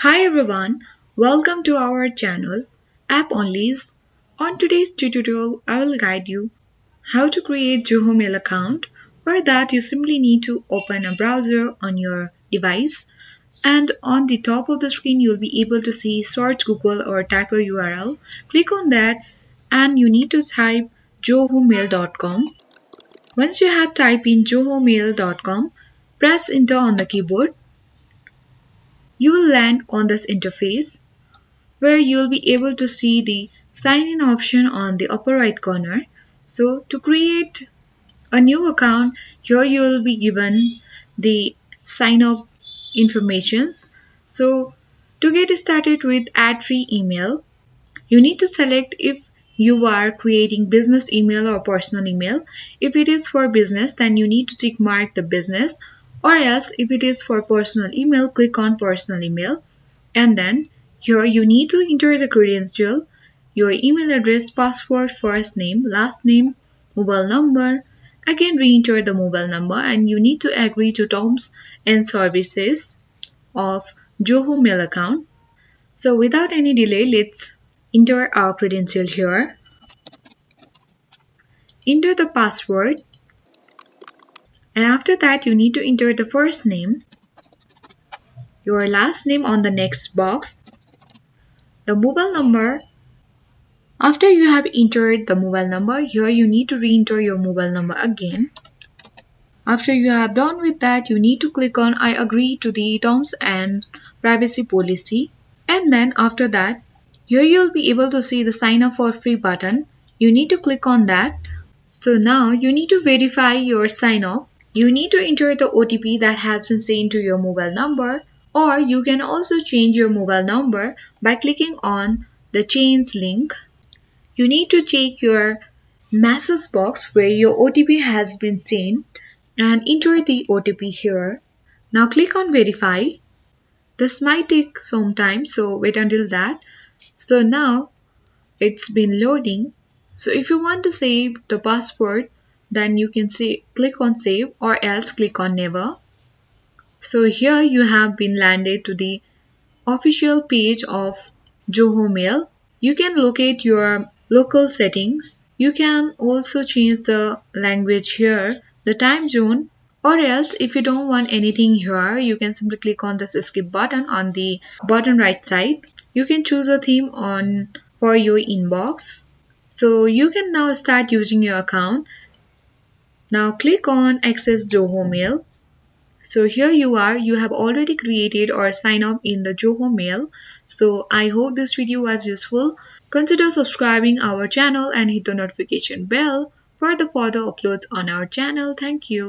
Hi everyone, welcome to our channel App Onlys. On today's tutorial, I will guide you how to create Zoho Mail account. For that, you simply need to open a browser on your device, and on the top of the screen, you'll be able to see search Google or type a URL. Click on that, and you need to type zohomail.com. Once you have typed in zohomail.com, press enter on the keyboard. You will land on this interface where you'll be able to see the sign in option on the upper right corner. So to create a new account, here you will be given the sign up informations. So to get started with add free email, you need to select if you are creating business email or personal email. If it is for business, then you need to tick mark the business, or else if it is for personal email, click on personal email. And then here you need to enter the credential, your email address, password, first name, last name, mobile number. Again re-enter the mobile number, and you need to agree to terms and services of Zoho Mail account. So without any delay, let's enter our credential here. Enter the password, and after that you need to enter the first name, your last name on the next box, the mobile number. After you have entered the mobile number, here you need to re-enter your mobile number again. After you have done with that, you need to click on I agree to the terms and privacy policy. And then after that, here you'll be able to see the sign up for free button. You need to click on that. So now you need to verify your sign up. You need to enter the OTP that has been sent to your mobile number, or you can also change your mobile number by clicking on the change link. You need to check your message box where your OTP has been sent and enter the OTP here. Now click on verify. This might take some time, so wait until that. So now it's been loading. So if you want to save the password, then you can say click on save, or else click on never. So here you have been landed to the official page of Zoho Mail. You can locate your local settings. You can also change the language here, the time zone, or else if you don't want anything here, you can simply click on this skip button on the bottom right side. You can choose a theme on for your inbox. So you can now start using your account. Now click on access Zoho Mail. So here you are, you have already created or signed up in the Zoho Mail. So I hope this video was useful. Consider subscribing our channel and hit the notification bell for the further uploads on our channel. Thank you.